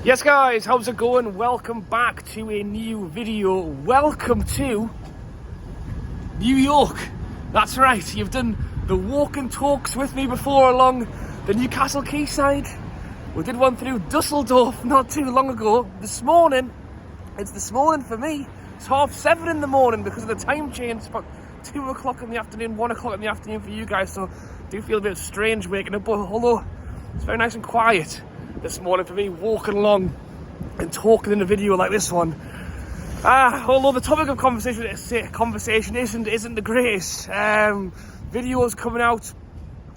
Yes guys, how's it going? Welcome back to a new video. Welcome to New York. That's right, you've done the walk and talks with me before along the Newcastle quayside. We did one through Dusseldorf not too long ago. This morning for me. It's 7:30 in the morning because of the time change. It's about 2 o'clock in the afternoon, 1 o'clock in the afternoon for you guys, so I do feel a bit strange waking up, but although it's very nice and quiet this morning for me, walking along and talking in a video like this one. Although the topic of conversation isn't the greatest. Videos coming out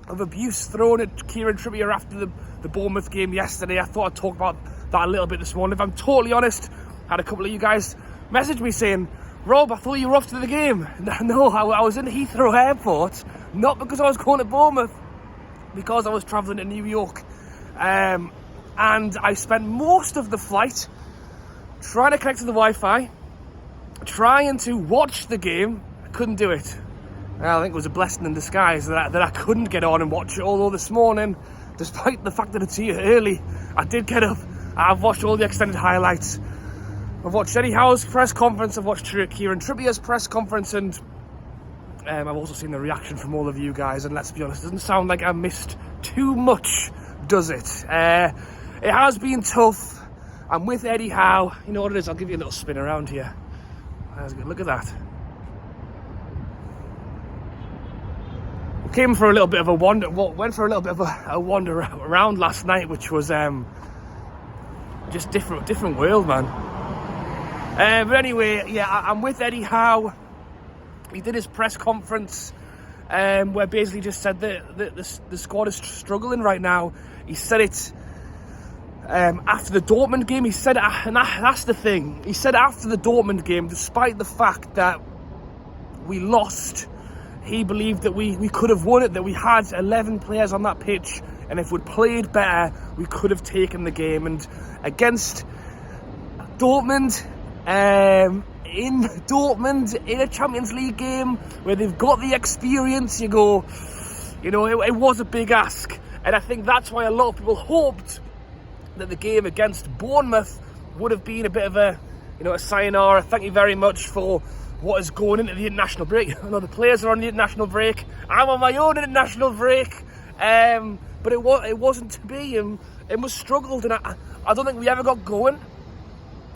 of abuse thrown at Kieran Trippier after the Bournemouth game yesterday. I thought I'd talk about that a little bit this morning. If I'm totally honest, I had a couple of you guys message me saying, "Rob, I thought you were off to the game." No, I was in Heathrow Airport, not because I was going to Bournemouth, because I was travelling to New York. And I spent most of the flight trying to connect to the Wi-Fi, trying to watch the game. I couldn't do it. I think it was a blessing in disguise that I couldn't get on and watch it, although this morning, despite the fact that it's here early, I did get up. I've watched all the extended highlights. I've watched Eddie Howe's press conference, I've watched Kieran Trippier's press conference, and I've also seen the reaction from all of you guys, and let's be honest, it doesn't sound like I missed too much, does it? It has been tough. I'm with Eddie Howe. You know what it is? I'll give you a little spin around here. Look at that. We came for a little bit of a wander. Went for a little bit of a wander around last night, which was just different world, man. But anyway, yeah, I'm with Eddie Howe. He did his press conference, where basically just said that the squad is struggling right now. He said it. After the Dortmund game, he said, and that's the thing, he said after the Dortmund game, despite the fact that we lost, he believed that we could have won it, that we had 11 players on that pitch, and if we'd played better, we could have taken the game. And against Dortmund, in Dortmund, in a Champions League game, where they've got the experience, it was a big ask. And I think that's why a lot of people hoped that the game against Bournemouth would have been a bit of a sayonara. Thank you very much for what is going into the international break. I know the players are on the international break. I'm on my own international break. But it wasn't to be, and it was struggled, and I don't think we ever got going.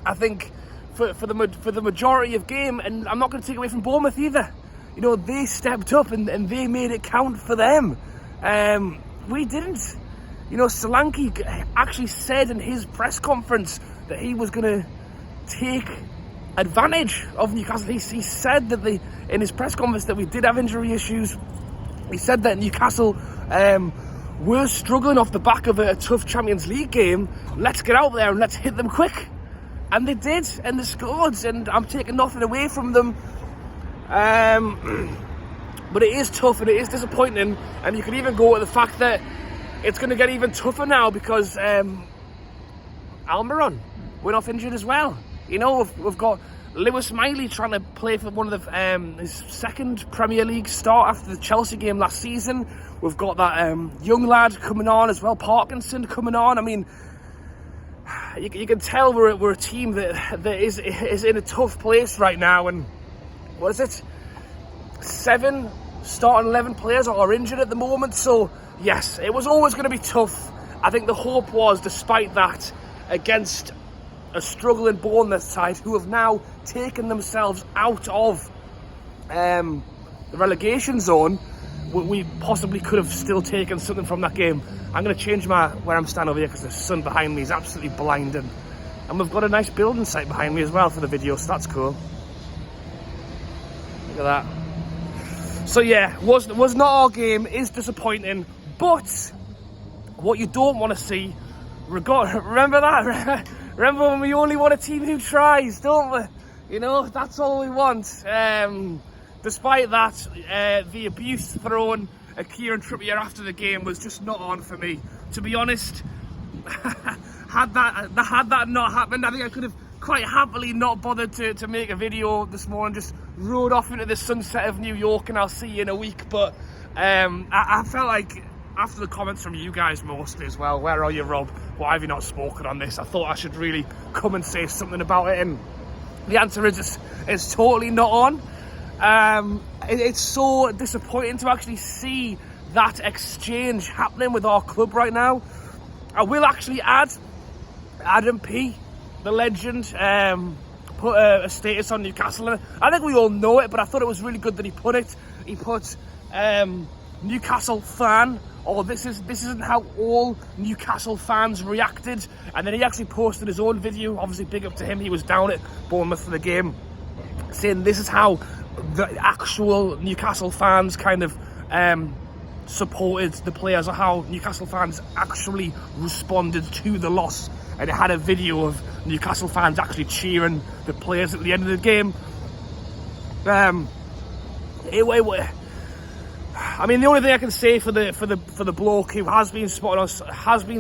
I think for the majority of game, and I'm not going to take away from Bournemouth either. They stepped up and they made it count for them. We didn't. Solanke actually said in his press conference that he was going to take advantage of Newcastle. He said that in his press conference that we did have injury issues. He said that Newcastle were struggling off the back of a tough Champions League game. Let's get out there and let's hit them quick. And they did, and they scored, and I'm taking nothing away from them. But it is tough and it is disappointing, and you can even go with the fact that it's going to get even tougher now because Almiron went off injured as well. We've got Lewis Miley trying to play for one of his second Premier League start after the Chelsea game last season. We've got that young lad coming on as well, Parkinson coming on. I mean, you can tell we're a team that is in a tough place right now. And what is it? 7 starting 11 players are injured at the moment, so yes, it was always going to be tough. I think the hope was, despite that, against a struggling Bournemouth side who have now taken themselves out of the relegation zone, we possibly could have still taken something from that game. I'm going to change where I'm standing over here because the sun behind me is absolutely blinding. And we've got a nice building site behind me as well for the video, so that's cool. Look at that. So yeah, was not our game, is disappointing, but what you don't want to see, remember that? Remember when we only want a team who tries, don't we? That's all we want. Despite that, the abuse thrown at Kieran Trippier after the game was just not on for me. To be honest, had that not happened, I think I could have quite happily not bothered to make a video this morning, just rode off into the sunset of New York and I'll see you in a week. But I felt like after the comments from you guys mostly as well, where are you, Rob? Why have you not spoken on this? I thought I should really come and say something about it, and the answer is it's totally not on. It's so disappointing to actually see that exchange happening with our club right now. I will actually add, Adam P, the legend, put a status on Newcastle, and I think we all know it, but I thought it was really good that he put it. He put Newcastle fan, or this isn't how all Newcastle fans reacted, and then he actually posted his own video, obviously big up to him, he was down at Bournemouth for the game, saying this is how the actual Newcastle fans kind of supported the players, or how Newcastle fans actually responded to the loss. And it had a video of Newcastle fans actually cheering the players at the end of the game. I mean, the only thing I can say for the bloke who has been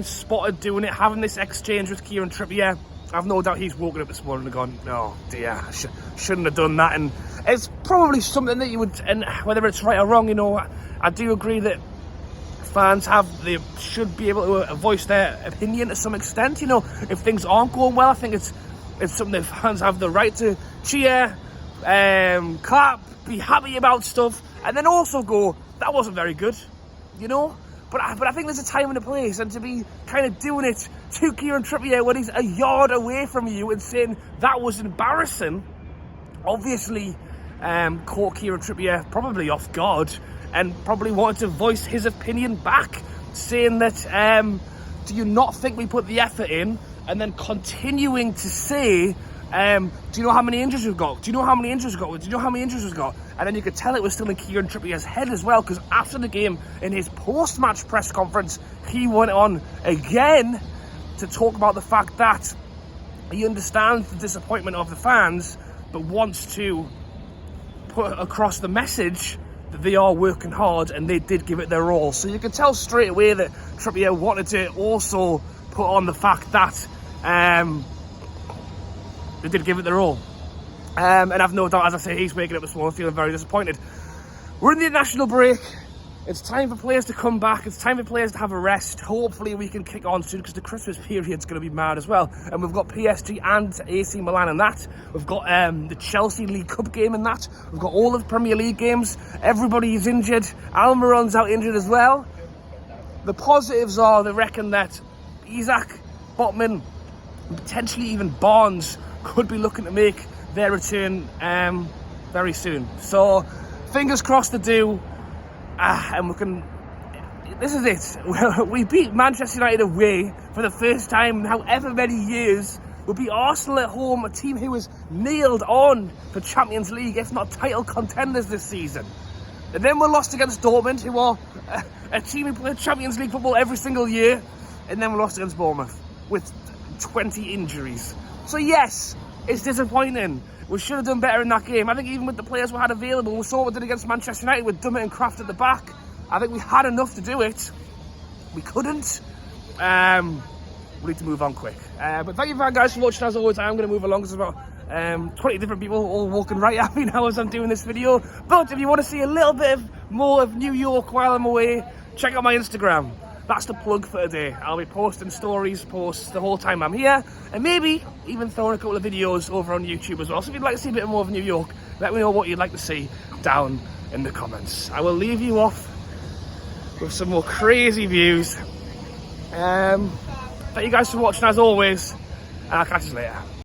spotted doing it, having this exchange with Kieran Trippier, I've no doubt he's woken up this morning and gone, oh dear, I shouldn't have done that. And it's probably something that you would, and whether it's right or wrong, you know, I do agree that fans they should be able to voice their opinion to some extent. You know, if things aren't going well, I think it's something that fans have the right to cheer, clap, be happy about stuff, and then also go, that wasn't very good, you know. But I think there's a time and a place, and to be kind of doing it to Kieran Trippier when he's a yard away from you and saying that was embarrassing, obviously caught Kieran Trippier probably off guard, and probably wanted to voice his opinion back, saying that, do you not think we put the effort in? And then continuing to say, do you know how many injuries we've got? Do you know how many injuries we've got? Do you know how many injuries we've got? And then you could tell it was still in Kieran Trippier's head as well, because after the game, in his post-match press conference, he went on again to talk about the fact that he understands the disappointment of the fans, but wants to put across the message that they are working hard and they did give it their all. So you can tell straight away that Trippier wanted to also put on the fact that they did give it their all. And I've no doubt, as I say, he's waking up this morning feeling very disappointed. We're in the international break. It's time for players to come back. It's time for players to have a rest. Hopefully we can kick on soon, because the Christmas period's going to be mad as well. And we've got PSG and AC Milan in that. We've got the Chelsea League Cup game in that. We've got all of the Premier League games. Everybody is injured. Almiron's out injured as well. The positives are, they reckon that Isaac, Botman, and potentially even Barnes could be looking to make their return very soon. So fingers crossed they do. And we can, this is it. We beat Manchester United away for the first time in however many years. We beat Arsenal at home, a team who was nailed on for Champions League, if not title contenders this season. And then we lost against Dortmund, who are a team who play Champions League football every single year. And then we lost against Bournemouth with 20 injuries. So yes, it's disappointing. We should have done better in that game. I think even with the players we had available, we saw what we did against Manchester United with Dummett and Kraft at the back. I think we had enough to do it. We couldn't. We need to move on quick. But thank you guys for watching as always. I am going to move along. There's about 20 different people all walking right at me now as I'm doing this video. But if you want to see a little bit more of New York while I'm away, check out my Instagram. That's the plug for today. I'll be posting stories, posts the whole time I'm here, and maybe even throwing a couple of videos over on YouTube as well. So if you'd like to see a bit more of New York, let me know what you'd like to see down in the comments. I will leave you off with some more crazy views. Thank you guys for watching as always, and I'll catch you later.